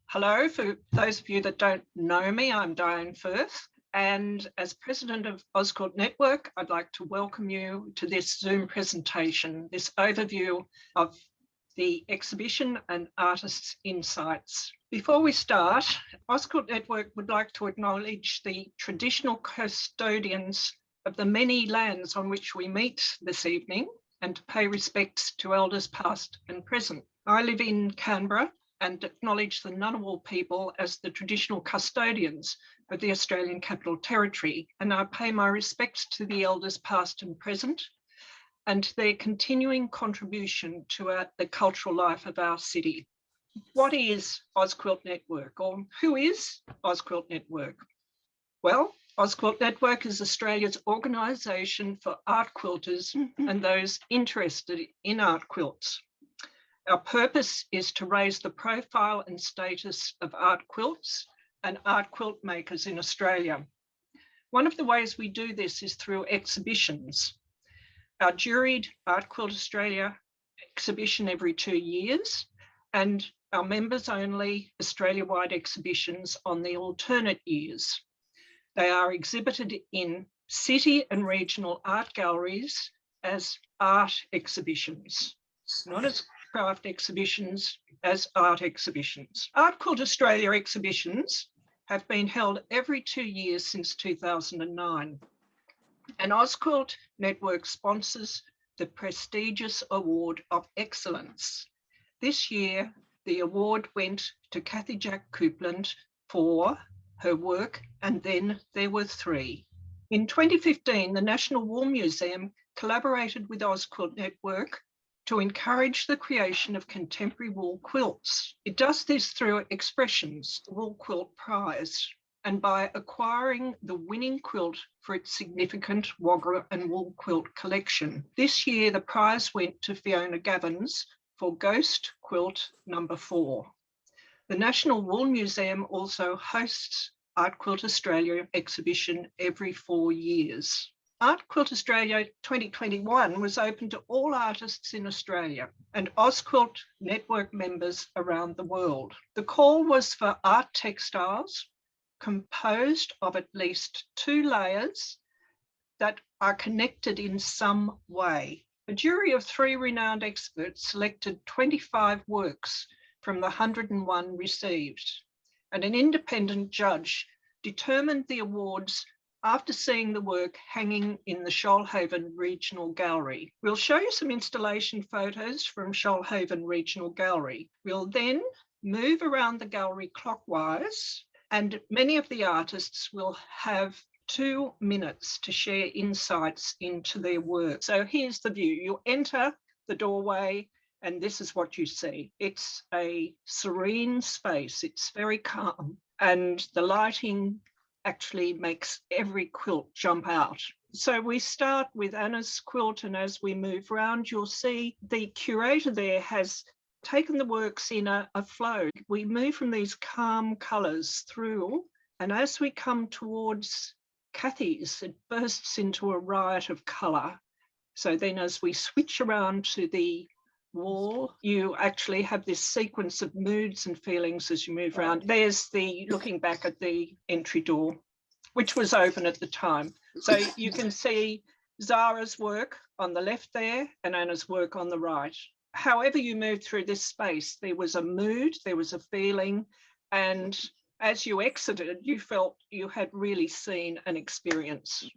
Hello, for those of you that don't know me, I'm Dianne Firth, and as President of Ozquilt Network, I'd like to welcome you to this Zoom presentation, this overview of the exhibition and artists' insights. Before we start, Ozquilt Network would like to acknowledge the traditional custodians of the many lands on which we meet this evening and to pay respects to elders past and present. I live in Canberra and acknowledge the Ngunnawal people as the traditional custodians of the Australian Capital Territory, and I pay my respects to the elders past and present and to their continuing contribution to the cultural life of our city. What is Ozquilt Network, or who is Ozquilt Network? Well, Ozquilt Network is Australia's organisation for art quilters and those interested in art quilts. Our purpose is to raise the profile and status of art quilts and art quilt makers in Australia. One of the ways we do this is through exhibitions. Our juried Art Quilt Australia exhibition every 2 years, and our members-only Australia-wide exhibitions on the alternate years. They are exhibited in city and regional art galleries as art exhibitions, not as craft exhibitions, as art exhibitions. Art Quilt Australia exhibitions have been held every 2 years since 2009. And Ozquilt Network sponsors the prestigious Award of Excellence. This year, the award went to Cathy Jack Coupland for her work, and then there were 3. In 2015, the National Wool Museum collaborated with Ozquilt Network to encourage the creation of contemporary wool quilts. It does this through Expressions, the Wool Quilt Prize, and by acquiring the winning quilt for its significant Wagga and wool quilt collection. This year, the prize went to Fiona Gavens for Ghost Quilt number 4. The National Wool Museum also hosts Art Quilt Australia exhibition every 4 years. Art Quilt Australia 2021 was open to all artists in Australia and Ozquilt Network members around the world. The call was for art textiles composed of at least 2 layers that are connected in some way. A jury of 3 renowned experts selected 25 works from the 101 received, and an independent judge determined the awards after seeing the work hanging in the Shoalhaven Regional Gallery. We'll show you some installation photos from Shoalhaven Regional Gallery. We'll then move around the gallery clockwise, and many of the artists will have 2 minutes to share insights into their work. So here's the view. You enter the doorway and this is what you see. It's a serene space. It's very calm, and the lighting actually makes every quilt jump out. So we start with Anna's quilt, and as we move around, you'll see the curator there has taken the works in a flow. We move from these calm colours through, and as we come towards Cathy's, it bursts into a riot of colour. So then as we switch around to the wall, you actually have this sequence of moods and feelings as you move around. There's the looking back at the entry door, which was open at the time. So you can see Zara's work on the left there and Anna's work on the right. However you moved through this space, there was a mood, there was a feeling, and as you exited, you felt you had really seen an experience.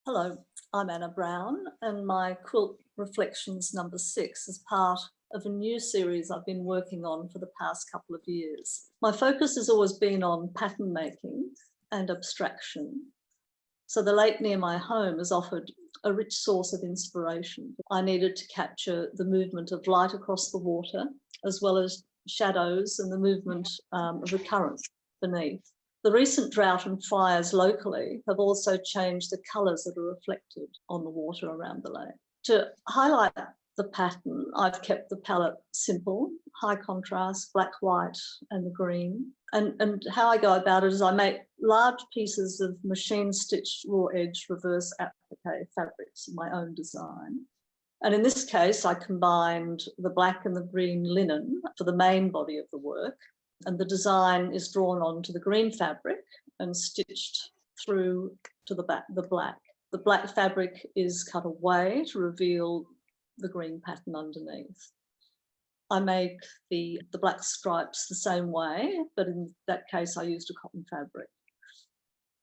Hello, I'm Anna Brown, and my quilt Reflections number 6 is part of a new series I've been working on for the past couple of years. My focus has always been on pattern making and abstraction. So the lake near my home has offered a rich source of inspiration. I needed to capture the movement of light across the water, as well as shadows and the movement of the current beneath. The recent drought and fires locally have also changed the colours that are reflected on the water around the lake. To highlight the pattern, I've kept the palette simple, high contrast, black, white, and the green. And how I go about it is I make large pieces of machine-stitched raw edge reverse applique fabrics of my own design. And in this case, I combined the black and the green linen for the main body of the work. And the design is drawn onto the green fabric and stitched through to the black. The black fabric is cut away to reveal the green pattern underneath. I make the black stripes the same way, but in that case, I used a cotton fabric.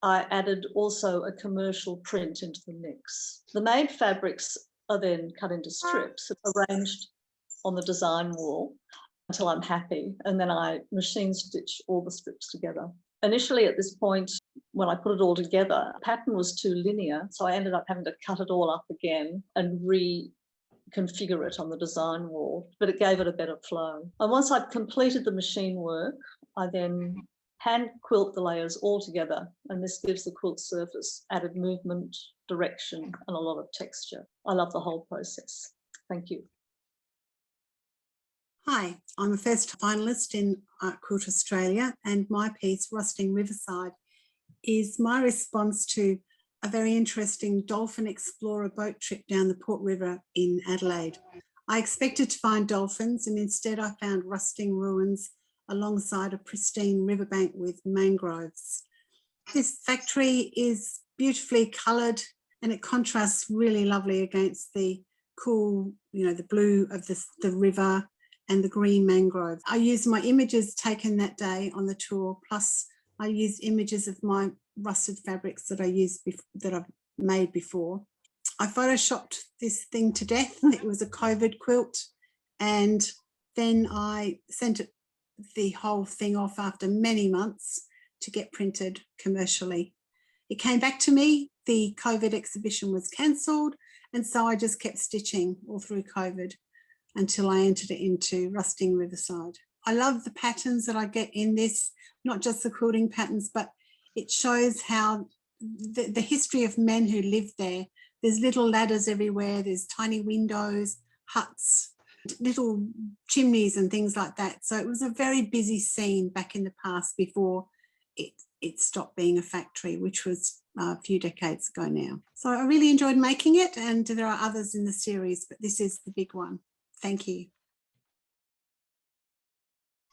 I added also a commercial print into the mix. The made fabrics are then cut into strips and arranged on the design wall until I'm happy, and then I machine stitch all the strips together. Initially at this point, when I put it all together, the pattern was too linear, so I ended up having to cut it all up again and reconfigure it on the design wall, but it gave it a better flow. And once I'd completed the machine work, I then hand quilt the layers all together, and this gives the quilt surface added movement, direction, and a lot of texture. I love the whole process. Thank you. Hi, I'm a first finalist in Art Quilt Australia, and my piece, Rusting Riverside, is my response to a very interesting dolphin explorer boat trip down the Port River in Adelaide. I expected to find dolphins, and instead I found rusting ruins alongside a pristine riverbank with mangroves. This factory is beautifully coloured, and it contrasts really lovely against the cool, the blue of the river and the green mangrove. I used my images taken that day on the tour, plus I used images of my rusted fabrics that I've made before. I photoshopped this thing to death. It was a COVID quilt, and then I sent the whole thing off after many months to get printed commercially. It came back to me, the COVID exhibition was cancelled, and so I just kept stitching all through COVID until I entered it into Rusting Riverside. I love the patterns that I get in this, not just the quilting patterns, but it shows how the history of men who lived there. There's little ladders everywhere, there's tiny windows, huts, little chimneys and things like that. So it was a very busy scene back in the past before it stopped being a factory, which was a few decades ago now. So I really enjoyed making it, and there are others in the series, but this is the big one. Thank you.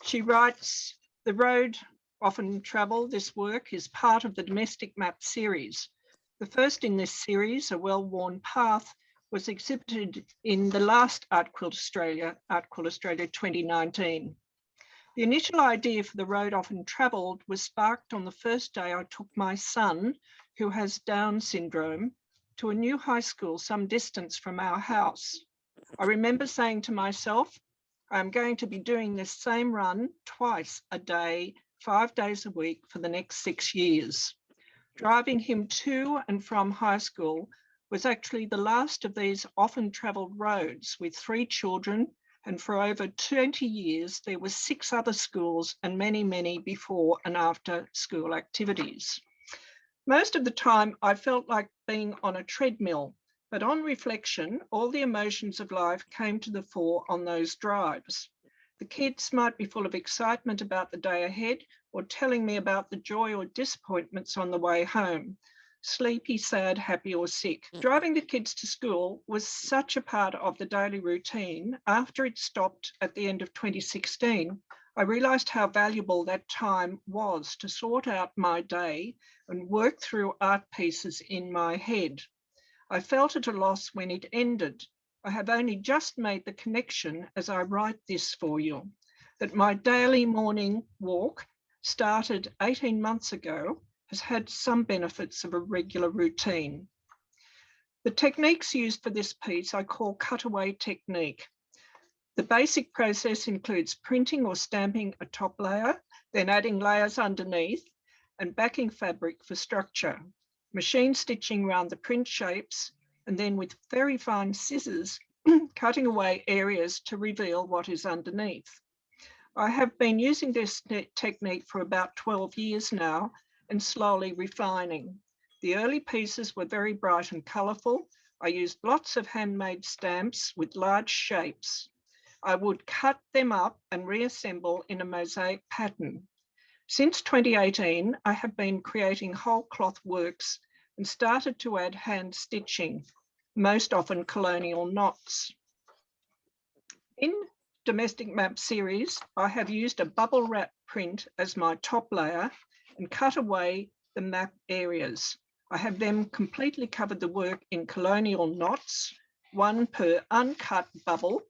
She writes, the road often travelled, this work is part of the Domestic Map series. The first in this series, A Well-Worn Path, was exhibited in the last Art Quilt Australia 2019. The initial idea for the road often travelled was sparked on the first day I took my son, who has Down syndrome, to a new high school some distance from our house. I remember saying to myself, I'm going to be doing this same run twice a day, 5 days a week for the next 6 years. Driving him to and from high school was actually the last of these often travelled roads with 3 children, and for over 20 years there were 6 other schools and many before and after school activities. Most of the time I felt like being on a treadmill, but on reflection, all the emotions of life came to the fore on those drives. The kids might be full of excitement about the day ahead, or telling me about the joy or disappointments on the way home. Sleepy, sad, happy, or sick. Driving the kids to school was such a part of the daily routine. After it stopped at the end of 2016, I realised how valuable that time was to sort out my day and work through art pieces in my head. I felt at a loss when it ended. I have only just made the connection as I write this for you, that my daily morning walk, started 18 months ago, has had some benefits of a regular routine. The techniques used for this piece I call cutaway technique. The basic process includes printing or stamping a top layer, then adding layers underneath and backing fabric for structure, machine stitching around the print shapes, and then with very fine scissors, cutting away areas to reveal what is underneath. I have been using this technique for about 12 years now and slowly refining. The early pieces were very bright and colourful. I used lots of handmade stamps with large shapes. I would cut them up and reassemble in a mosaic pattern. Since 2018, I have been creating whole cloth works and started to add hand stitching. most often colonial knots. In Domestic Map series, I have used a bubble wrap print as my top layer and cut away the map areas. I have then completely covered the work in colonial knots, one per uncut bubble,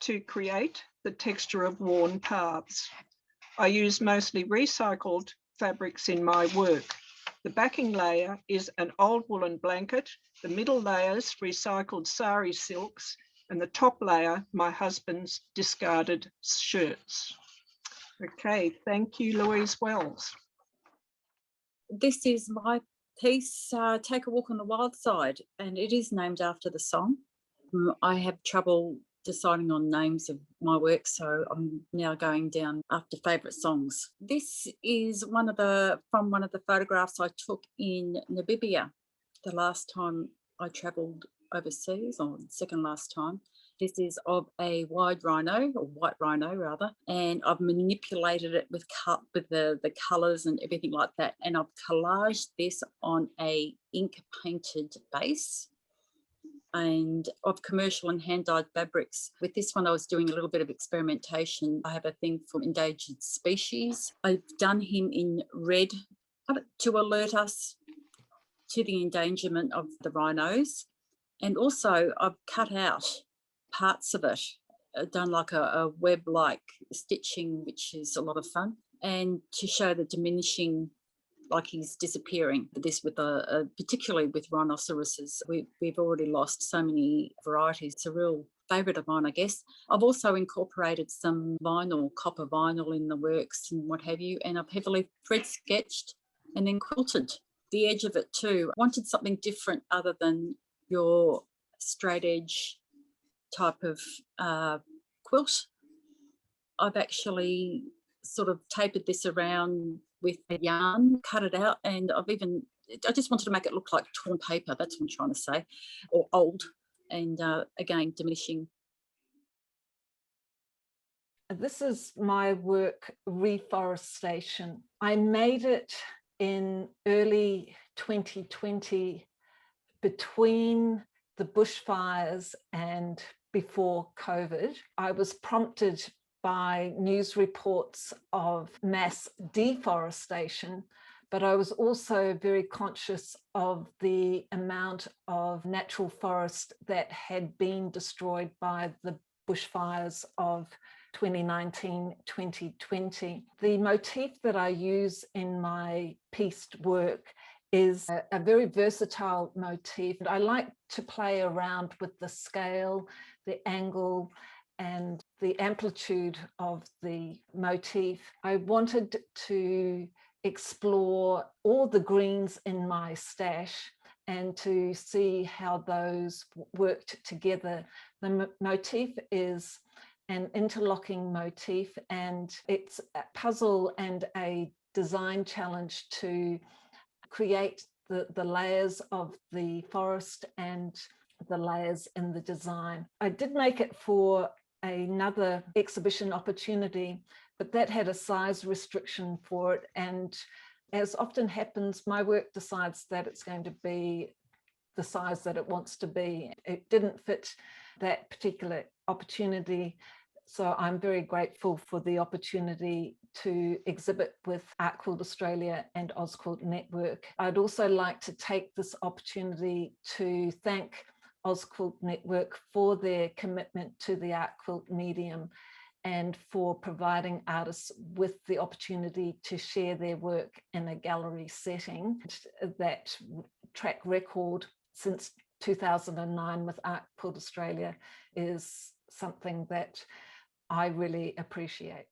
to create the texture of worn paths. I use mostly recycled fabrics in my work. The backing layer is an old woolen blanket, the middle layers recycled sari silks, and the top layer, my husband's discarded shirts. Okay, thank you, Louise Wells. This is my piece, Take a Walk on the Wild Side, and it is named after the song. I have trouble deciding on names of my work, so I'm now going down after favourite songs. This is from one of the photographs I took in Namibia the last time I travelled overseas, or the second last time. This is of a white rhino rather, and I've manipulated it with the colours and everything like that, and I've collaged this on a ink painted base and of commercial and hand-dyed fabrics. With this one, I was doing a little bit of experimentation. I have a thing for endangered species. I've done him in red to alert us to the endangerment of the rhinos. And also I've cut out parts of it, done like a web-like stitching, which is a lot of fun, and to show the diminishing, like he's disappearing. This with particularly with rhinoceroses, we've already lost so many varieties. It's a real favourite of mine, I guess. I've also incorporated some vinyl, copper vinyl in the works and what have you, and I've heavily thread sketched and then quilted the edge of it too. I wanted something different other than your straight edge type of quilt. I've actually sort of tapered this around with a yarn, cut it out, and I just wanted to make it look like torn paper, that's what I'm trying to say, or old, and again, diminishing. This is my work, Reforestation. I made it in early 2020 between the bushfires and before COVID. I was prompted by news reports of mass deforestation, but I was also very conscious of the amount of natural forest that had been destroyed by the bushfires of 2019-2020. The motif that I use in my pieced work is a very versatile motif. I like to play around with the scale, the angle, and the amplitude of the motif. I wanted to explore all the greens in my stash and to see how those worked together. The motif is an interlocking motif, and it's a puzzle and a design challenge to create the layers of the forest and the layers in the design. I did make it for another exhibition opportunity, but that had a size restriction for it, and as often happens, my work decides that it's going to be the size that it wants to be. It didn't fit that particular opportunity, so I'm very grateful for the opportunity to exhibit with Quilt Australia and Ozquilt Network. I'd also like to take this opportunity to thank Ozquilt Network for their commitment to the art quilt medium and for providing artists with the opportunity to share their work in a gallery setting. That track record since 2009 with Quilt Australia is something that I really appreciate.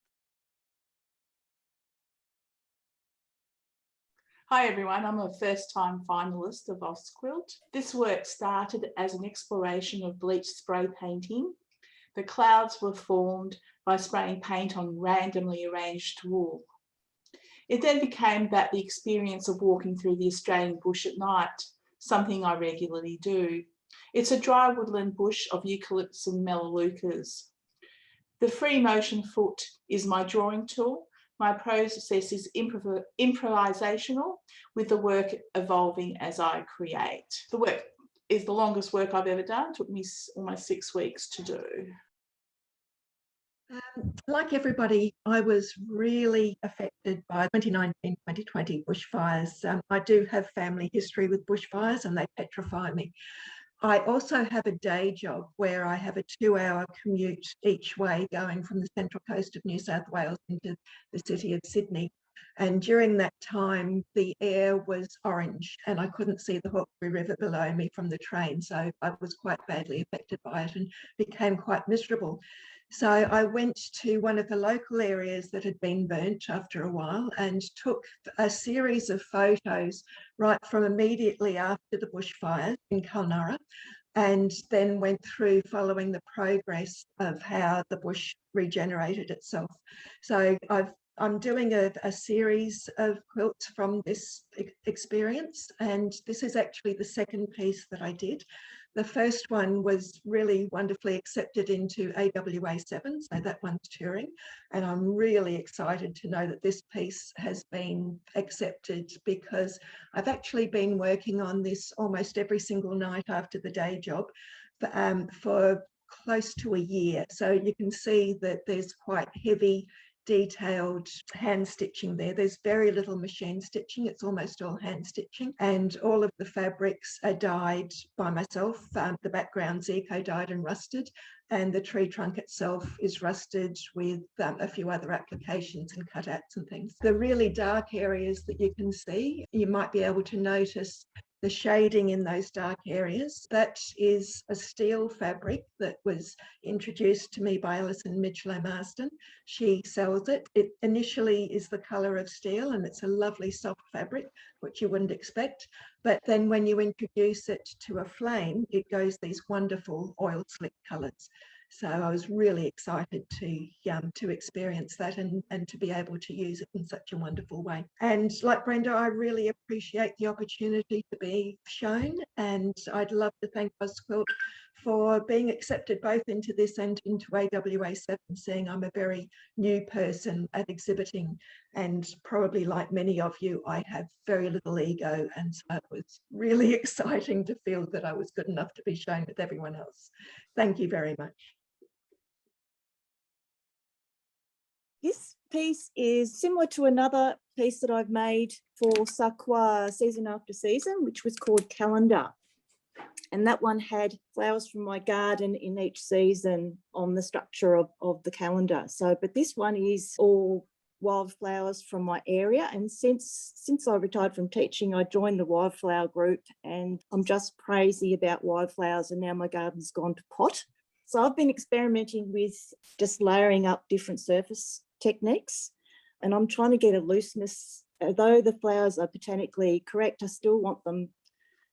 Hi everyone, I'm a first-time finalist of Ozquilt. This work started as an exploration of bleach spray painting. The clouds were formed by spraying paint on randomly arranged wool. It then became about the experience of walking through the Australian bush at night, something I regularly do. It's a dry woodland bush of eucalyptus and melaleucas. The free motion foot is my drawing tool. My process is improvisational, with the work evolving as I create. The work is the longest work I've ever done. It took me almost 6 weeks to do. Like everybody, I was really affected by 2019-2020 bushfires. I do have family history with bushfires and they petrify me. I also have a day job where I have a 2-hour commute each way going from the central coast of New South Wales into the city of Sydney. And during that time, the air was orange and I couldn't see the Hawkesbury River below me from the train. So I was quite badly affected by it and became quite miserable. So I went to one of the local areas that had been burnt after a while and took a series of photos right from immediately after the bushfire in Kulnurra, and then went through following the progress of how the bush regenerated itself. So I'm doing a series of quilts from this experience, and this is actually the second piece that I did. The first one was really wonderfully accepted into AWA 7, so that one's touring, and I'm really excited to know that this piece has been accepted because I've actually been working on this almost every single night after the day job for close to a year. So you can see that there's quite heavy detailed hand stitching there. There's very little machine stitching. It's almost all hand stitching, and all of the fabrics are dyed by myself. The background's eco-dyed and rusted, and the tree trunk itself is rusted with a few other applications and cutouts and things. The really dark areas that you can see, you might be able to notice the shading in those dark areas. That is a steel fabric that was introduced to me by Alison Midgelow-Marston. She sells it. It initially is the colour of steel and it's a lovely soft fabric, which you wouldn't expect. But then when you introduce it to a flame, it goes these wonderful oil slick colours. So I was really excited to experience that and to be able to use it in such a wonderful way. And like Brenda, I really appreciate the opportunity to be shown, and I'd love to thank Ozquilt for being accepted both into this and into AWA 7, seeing I'm a very new person at exhibiting, and probably like many of you, I have very little ego, and so it was really exciting to feel that I was good enough to be shown with everyone else. Thank you very much. This piece is similar to another piece that I've made for Sakwa Season After Season, which was called Calendar. And that one had flowers from my garden in each season on the structure of the calendar. So, but this one is all wildflowers from my area. And since I retired from teaching, I joined the wildflower group, and I'm just crazy about wildflowers, and now my garden's gone to pot. So I've been experimenting with just layering up different surface techniques, and I'm trying to get a looseness. Although the flowers are botanically correct, I still want them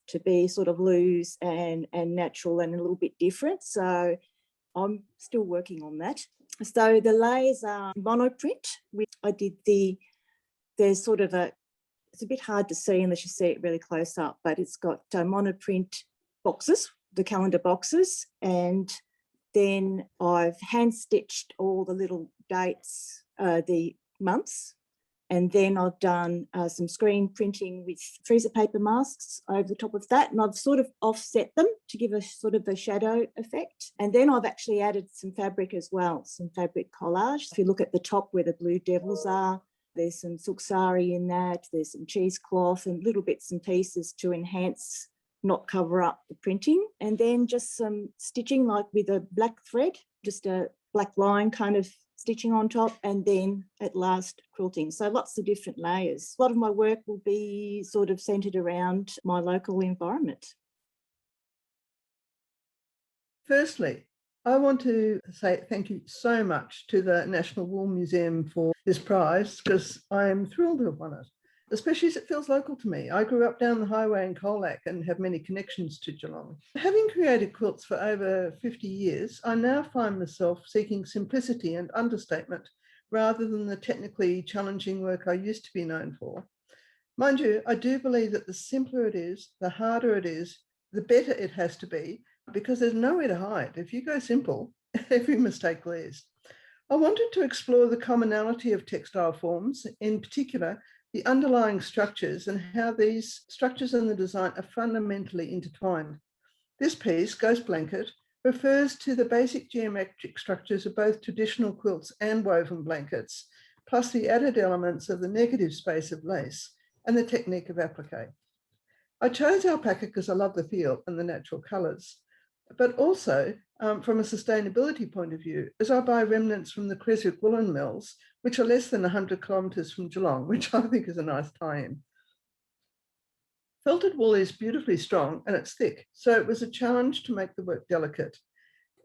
to be sort of loose and natural and a little bit different. So I'm still working on that. So the layers are monoprint, which I did there's sort of it's a bit hard to see unless you see it really close up, but it's got monoprint boxes, the calendar boxes, and then I've hand stitched all the little dates, the months, and then I've done some screen printing with freezer paper masks over the top of that, and I've sort of offset them to give a sort of a shadow effect. And then I've actually added some fabric as well, some fabric collage. If you look at the top where the blue devils are, there's some silk sari in that, there's some cheesecloth and little bits and pieces to enhance, not cover up the printing. And then just some stitching, like with a black thread, just a black line kind of stitching on top, and then at last quilting. So lots of different layers. A lot of my work will be sort of centred around my local environment. Firstly, I want to say thank you so much to the National Wool Museum for this prize, because I am thrilled to have won it, especially as it feels local to me. I grew up down the highway in Koroluk and have many connections to Geelong. Having created quilts for over 50 years, I now find myself seeking simplicity and understatement rather than the technically challenging work I used to be known for. Mind you, I do believe that the simpler it is, the harder it is, the better it has to be, because there's nowhere to hide. If you go simple, every mistake glares. I wanted to explore the commonality of textile forms, in particular, the underlying structures and how these structures and the design are fundamentally intertwined. This piece, Ghost Blanket, refers to the basic geometric structures of both traditional quilts and woven blankets, plus the added elements of the negative space of lace and the technique of applique. I chose alpaca because I love the feel and the natural colours, but also from a sustainability point of view, as I buy remnants from the Creswick woolen mills, which are less than 100 kilometres from Geelong, which I think is a nice tie-in. Felted wool is beautifully strong and it's thick, so it was a challenge to make the work delicate.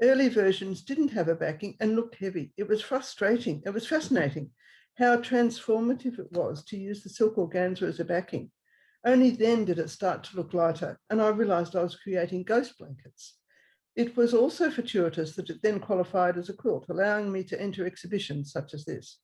Early versions didn't have a backing and looked heavy. It was frustrating. It was fascinating how transformative it was to use the silk organza as a backing. Only then did it start to look lighter, and I realised I was creating ghost blankets. It was also fortuitous that it then qualified as a quilt, allowing me to enter exhibitions such as this.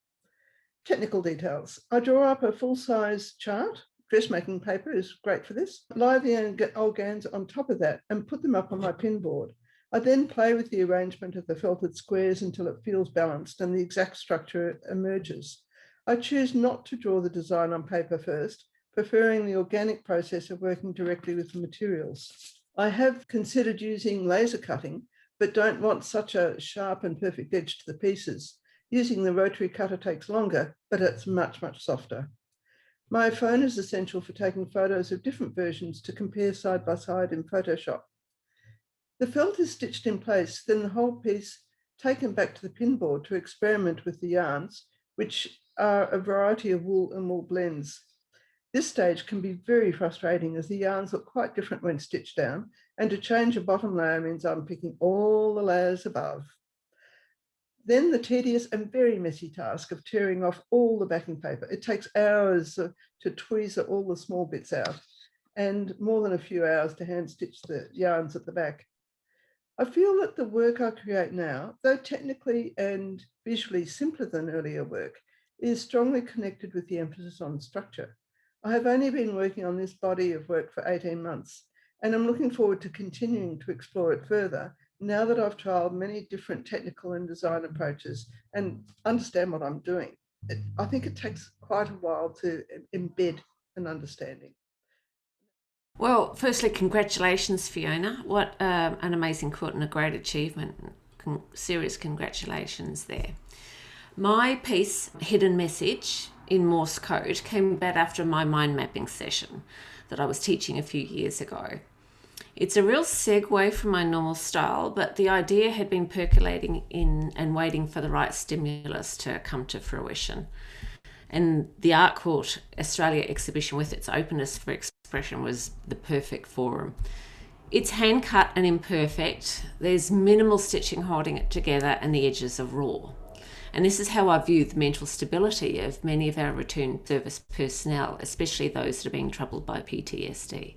Technical details. I draw up a full-size chart. Dressmaking paper is great for this. Lie the organza on top of that and put them up on my pin board. I then play with the arrangement of the felted squares until it feels balanced and the exact structure emerges. I choose not to draw the design on paper first, preferring the organic process of working directly with the materials. I have considered using laser cutting, but don't want such a sharp and perfect edge to the pieces. Using the rotary cutter takes longer, but it's much, much softer. My phone is essential for taking photos of different versions to compare side by side in Photoshop. The felt is stitched in place, then the whole piece taken back to the pin board to experiment with the yarns, which are a variety of wool and wool blends. This stage can be very frustrating as the yarns look quite different when stitched down, and to change a bottom layer means I'm picking all the layers above. Then the tedious and very messy task of tearing off all the backing paper. It takes hours to tweezer all the small bits out and more than a few hours to hand stitch the yarns at the back. I feel that the work I create now, though technically and visually simpler than earlier work, is strongly connected with the emphasis on structure. I have only been working on this body of work for 18 months, and I'm looking forward to continuing to explore it further now that I've trialed many different technical and design approaches and understand what I'm doing. I think it takes quite a while to embed an understanding. Well, firstly, congratulations, Fiona. What an amazing quilt and a great achievement. Serious congratulations there. My piece, Hidden Message in Morse Code, came about after my mind mapping session that I was teaching a few years ago. It's a real segue from my normal style, but the idea had been percolating in and waiting for the right stimulus to come to fruition. And the Art Quilt Australia exhibition, with its openness for expression, was the perfect forum. It's hand cut and imperfect. There's minimal stitching holding it together and the edges are raw. And this is how I view the mental stability of many of our return service personnel, especially those that are being troubled by PTSD.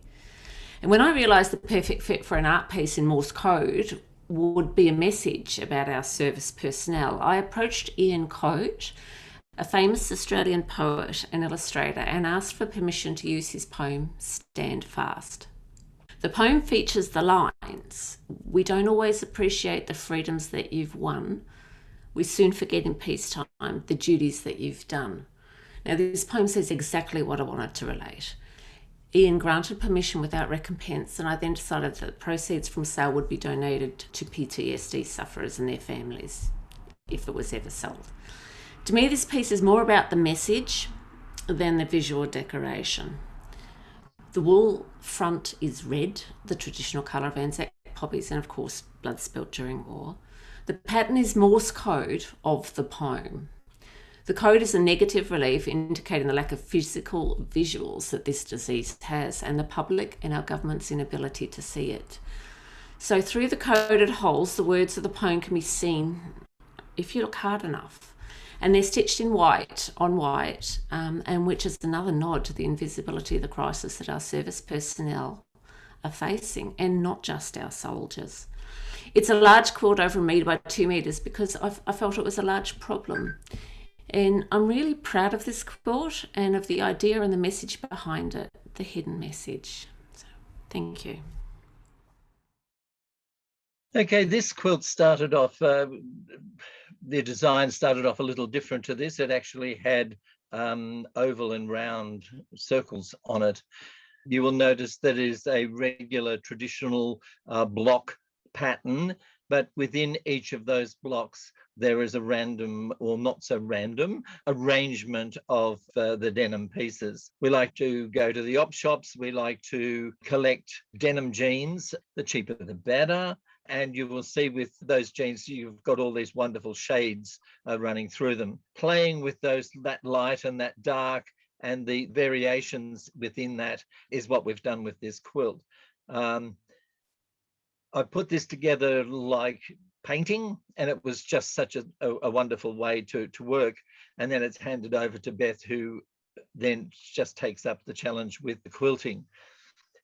And when I realised the perfect fit for an art piece in Morse code would be a message about our service personnel, I approached Ian Coate, a famous Australian poet and illustrator, and asked for permission to use his poem, Stand Fast. The poem features the lines, "We don't always appreciate the freedoms that you've won. We soon forget in peacetime the duties that you've done." Now, this poem says exactly what I wanted to relate. Ian granted permission without recompense, and I then decided that the proceeds from sale would be donated to PTSD sufferers and their families, if it was ever sold. To me, this piece is more about the message than the visual decoration. The wool front is red, the traditional colour of Anzac poppies, and of course blood spilt during war. The pattern is Morse code of the poem. The code is a negative relief indicating the lack of physical visuals that this disease has, and the public and our government's inability to see it. So through the coded holes, the words of the poem can be seen if you look hard enough. And they're stitched in white on white, and which is another nod to the invisibility of the crisis that our service personnel are facing, and not just our soldiers. It's a large quilt over 1 metre by 2 metres because I felt it was a large problem. And I'm really proud of this quilt and of the idea and the message behind it, the hidden message. So, thank you. Okay, this quilt started off, the design started off a little different to this. It actually had oval and round circles on it. You will notice that it is a regular traditional block pattern, but within each of those blocks, there is a random, or not so random, arrangement of the denim pieces. We like to go to the op shops. We like to collect denim jeans. The cheaper, the better. And you will see with those jeans, you've got all these wonderful shades running through them. Playing with that light and that dark and the variations within that is what we've done with this quilt. I put this together like painting, and it was just such a wonderful way to work. And then it's handed over to Beth, who then just takes up the challenge with the quilting.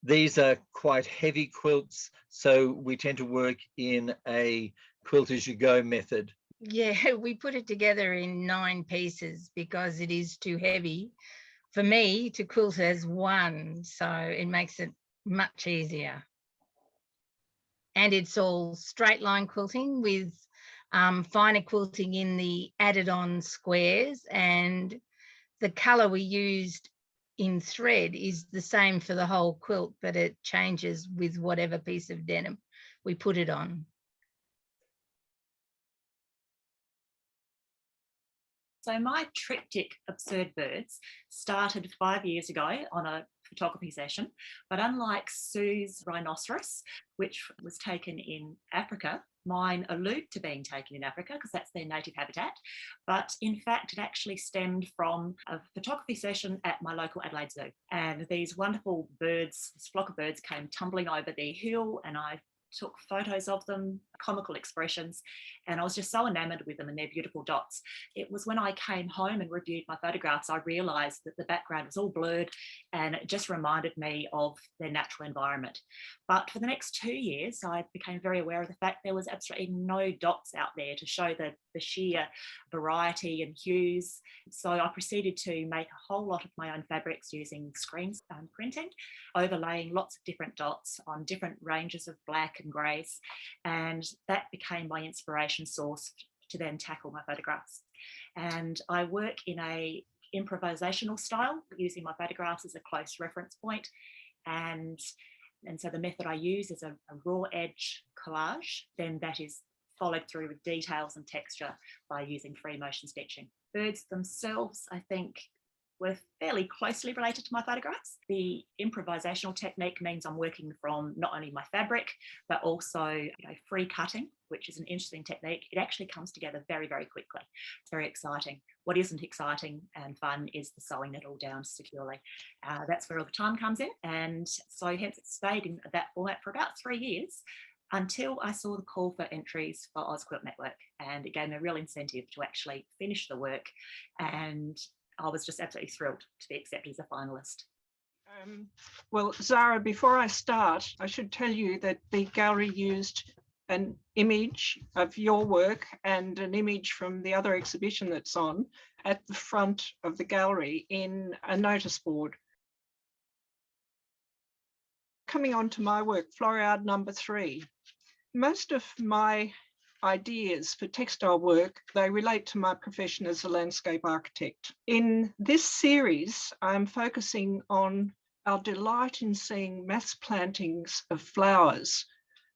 These are quite heavy quilts, so we tend to work in a quilt as you go method. Yeah, we put it together in 9 pieces because it is too heavy for me to quilt as one, so it makes it much easier. And it's all straight line quilting with finer quilting in the added on squares, and the colour we used in thread is the same for the whole quilt, but it changes with whatever piece of denim we put it on. So my triptych Absurd Birds started 5 years ago on a photography session, but unlike Sue's rhinoceros, which was taken in Africa, mine allude to being taken in Africa because that's their native habitat. But in fact, it actually stemmed from a photography session at my local Adelaide Zoo. And these wonderful birds, this flock of birds came tumbling over the hill, and I took photos of them, comical expressions, and I was just so enamored with them and their beautiful dots. It was when I came home and reviewed my photographs, I realized that the background was all blurred, and it just reminded me of their natural environment. But for the next 2 years, I became very aware of the fact there was absolutely no dots out there to show the sheer variety and hues. So I proceeded to make a whole lot of my own fabrics using screen printing, overlaying lots of different dots on different ranges of black and greys, and that became my inspiration source to then tackle my photographs. And I work in a improvisational style, using my photographs as a close reference point, and so the method I use is a raw edge collage, then that is followed through with details and texture by using free motion stitching. Birds themselves, I think, were fairly closely related to my photographs. The improvisational technique means I'm working from not only my fabric, but also free cutting, which is an interesting technique. It actually comes together very, very quickly. It's very exciting. What isn't exciting and fun is the sewing it all down securely. That's where all the time comes in. And so hence it stayed in that format for about 3 years, until I saw the call for entries for Ozquilt Network, and it gave me a real incentive to actually finish the work, and I was just absolutely thrilled to be accepted as a finalist. Well, Zara, before I start, I should tell you that the gallery used an image of your work and an image from the other exhibition that's on at the front of the gallery in a notice board. Coming on to my work, Floriade number 3. Most of my ideas for textile work, they relate to my profession as a landscape architect. In this series, I'm focusing on our delight in seeing mass plantings of flowers,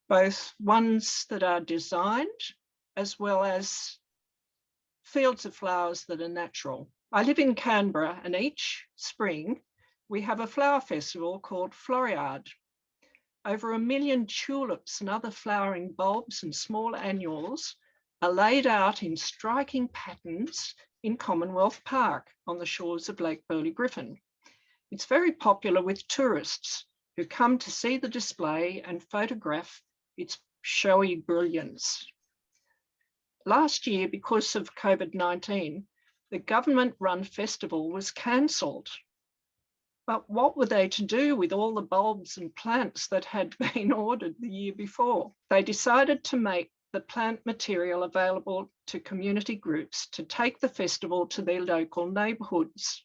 both ones that are designed as well as fields of flowers that are natural. I live in Canberra, and each spring we have a flower festival called Floriade. Over 1 million tulips and other flowering bulbs and small annuals are laid out in striking patterns in Commonwealth Park on the shores of Lake Burley-Griffin. It's very popular with tourists who come to see the display and photograph its showy brilliance. Last year, because of COVID-19, the government-run festival was cancelled. But what were they to do with all the bulbs and plants that had been ordered the year before? They decided to make the plant material available to community groups to take the festival to their local neighbourhoods.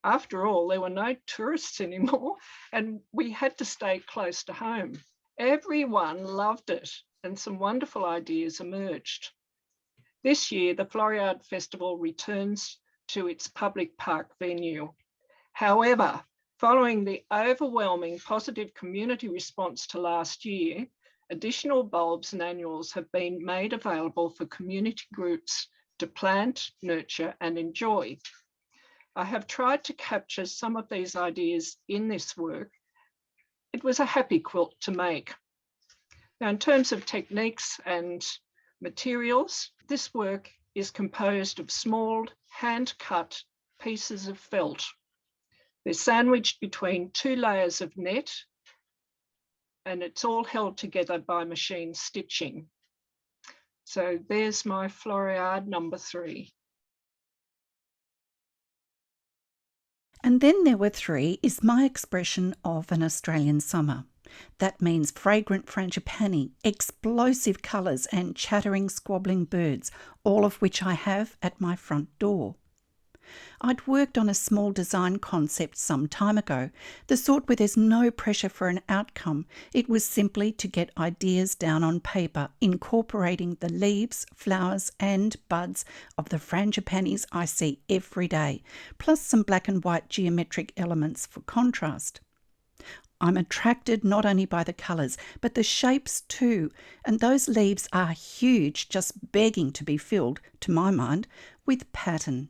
After all, there were no tourists anymore, and we had to stay close to home. Everyone loved it, and some wonderful ideas emerged. This year, the Floriade Festival returns to its public park venue. However, Following the overwhelming positive community response to last year, additional bulbs and annuals have been made available for community groups to plant, nurture, and enjoy. I have tried to capture some of these ideas in this work. It was a happy quilt to make. Now, in terms of techniques and materials, this work is composed of small, hand-cut pieces of felt. They're sandwiched between 2 layers of net, and it's all held together by machine stitching. So there's my Floriade number 3. And then there were 3 is my expression of an Australian summer. That means fragrant frangipani, explosive colours and chattering, squabbling birds, all of which I have at my front door. I'd worked on a small design concept some time ago, the sort where there's no pressure for an outcome. It was simply to get ideas down on paper, incorporating the leaves, flowers and buds of the frangipanis I see every day, plus some black and white geometric elements for contrast. I'm attracted not only by the colours, but the shapes too, and those leaves are huge, just begging to be filled, to my mind, with pattern.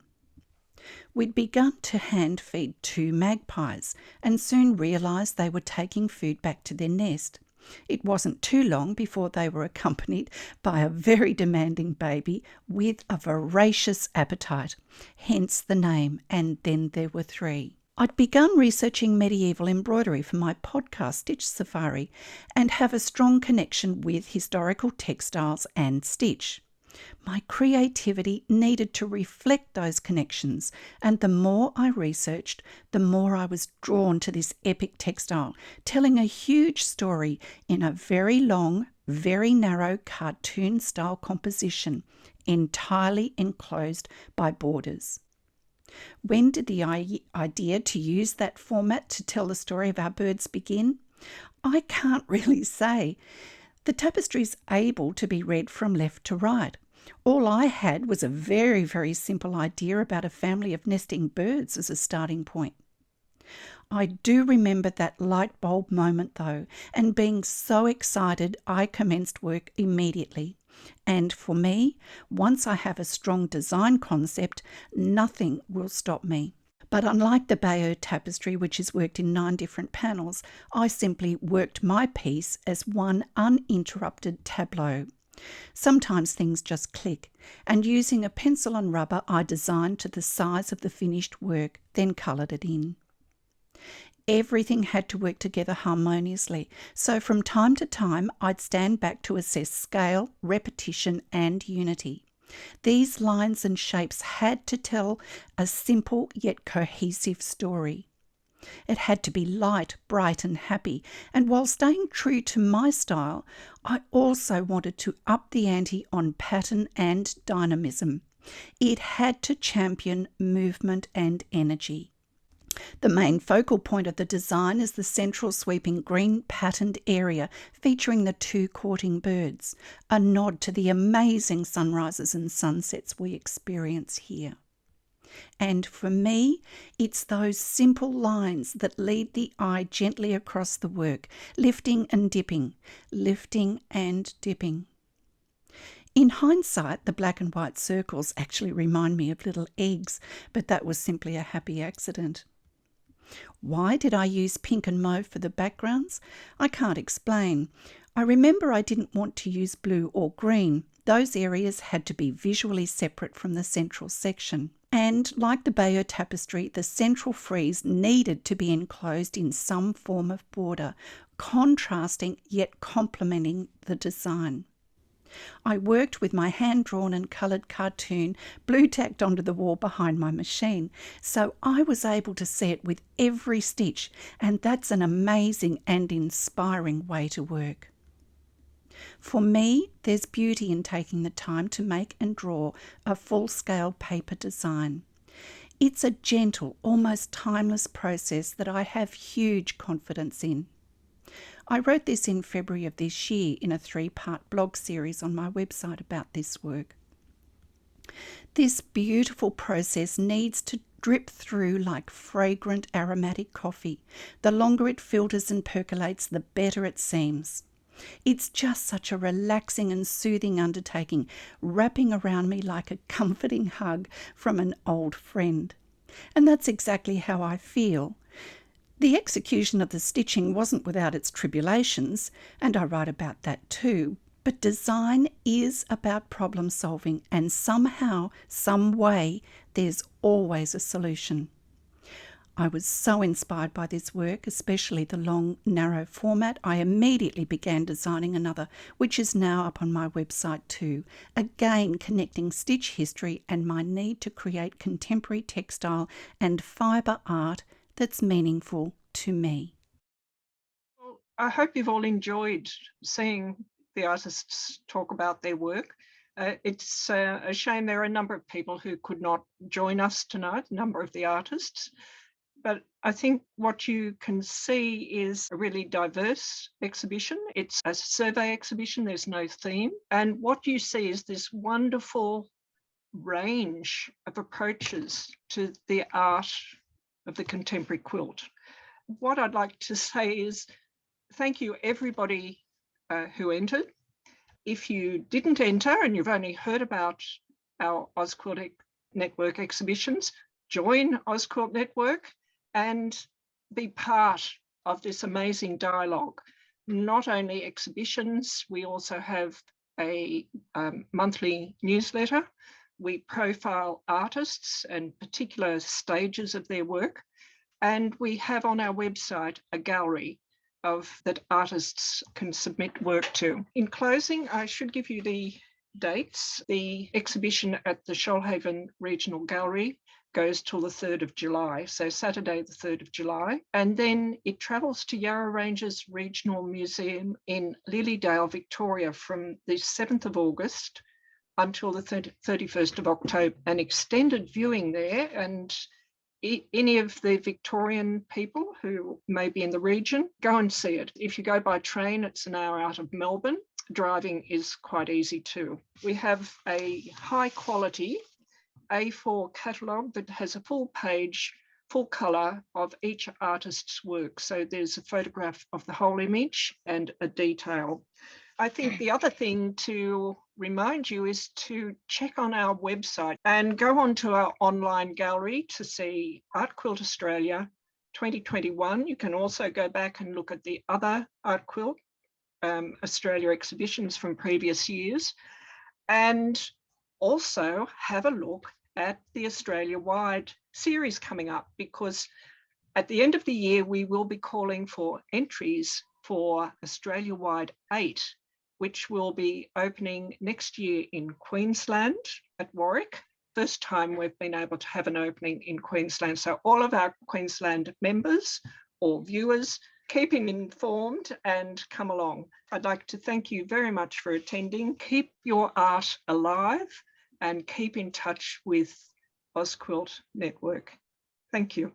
We'd begun to hand feed 2 magpies and soon realised they were taking food back to their nest. It wasn't too long before they were accompanied by a very demanding baby with a voracious appetite, hence the name, and then there were 3. I'd begun researching medieval embroidery for my podcast Stitch Safari and have a strong connection with historical textiles and stitch. My creativity needed to reflect those connections, and the more I researched, the more I was drawn to this epic textile, telling a huge story in a very long, very narrow cartoon-style composition, entirely enclosed by borders. When did the idea to use that format to tell the story of our birds begin? I can't really say. The tapestry is able to be read from left to right. All I had was a very, very simple idea about a family of nesting birds as a starting point. I do remember that light bulb moment though, and being so excited I commenced work immediately. And for me, once I have a strong design concept, nothing will stop me. But unlike the Bayeux tapestry, which is worked in 9 different panels, I simply worked my piece as one uninterrupted tableau. Sometimes things just click, and using a pencil and rubber I designed to the size of the finished work, then coloured it in. Everything had to work together harmoniously, so from time to time I'd stand back to assess scale, repetition and unity. These lines and shapes had to tell a simple yet cohesive story. It had to be light, bright and happy, and while staying true to my style, I also wanted to up the ante on pattern and dynamism. It had to champion movement and energy. The main focal point of the design is the central sweeping green patterned area featuring the 2 courting birds, a nod to the amazing sunrises and sunsets we experience here. And for me, it's those simple lines that lead the eye gently across the work, lifting and dipping, lifting and dipping. In hindsight, the black and white circles actually remind me of little eggs, but that was simply a happy accident. Why did I use pink and mauve for the backgrounds? I can't explain. I remember I didn't want to use blue or green. Those areas had to be visually separate from the central section. And like the Bayeux tapestry, the central frieze needed to be enclosed in some form of border, contrasting yet complementing the design. I worked with my hand-drawn and coloured cartoon, blue tacked onto the wall behind my machine, so I was able to see it with every stitch, and that's an amazing and inspiring way to work. For me, there's beauty in taking the time to make and draw a full-scale paper design. It's a gentle, almost timeless process that I have huge confidence in. I wrote this in February of this year in a 3-part blog series on my website about this work. This beautiful process needs to drip through like fragrant aromatic coffee. The longer it filters and percolates, the better it seems. It's just such a relaxing and soothing undertaking, wrapping around me like a comforting hug from an old friend. And that's exactly how I feel. The execution of the stitching wasn't without its tribulations, and I write about that too, but design is about problem solving, and somehow, some way, there's always a solution. I was so inspired by this work, especially the long, narrow format. I immediately began designing another, which is now up on my website too, again connecting stitch history and my need to create contemporary textile and fibre art that's meaningful to me. Well, I hope you've all enjoyed seeing the artists talk about their work. It's a shame there are a number of people who could not join us tonight, a number of the artists. But I think what you can see is a really diverse exhibition. It's a survey exhibition, there's no theme. And what you see is this wonderful range of approaches to the art of the contemporary quilt. What I'd like to say is thank you everybody who entered. If you didn't enter and you've only heard about our Ozquilt Network exhibitions, join Ozquilt Network and be part of this amazing dialogue. Not only exhibitions, we also have a monthly newsletter. We profile artists and particular stages of their work. And we have on our website a gallery that artists can submit work to. In closing, I should give you the dates. The exhibition at the Shoalhaven Regional Gallery goes till the 3rd of July, so Saturday the 3rd of July. And then it travels to Yarra Ranges Regional Museum in Lilydale, Victoria from the 7th of August until the 31st of October. An extended viewing there, and any of the Victorian people who may be in the region, go and see it. If you go by train, it's an hour out of Melbourne. Driving is quite easy too. We have a high quality A4 catalogue that has a full page, full colour of each artist's work. So there's a photograph of the whole image and a detail. I think the other thing to remind you is to check on our website and go onto our online gallery to see Art Quilt Australia 2021. You can also go back and look at the other Art Quilt Australia exhibitions from previous years, and also have a look at the Australia-wide series coming up, because at the end of the year, we will be calling for entries for Australia-wide 8, which will be opening next year in Queensland at Warwick. First time we've been able to have an opening in Queensland. So all of our Queensland members or viewers, keep him informed and come along. I'd like to thank you very much for attending. Keep your art alive and keep in touch with Ozquilt Network. Thank you.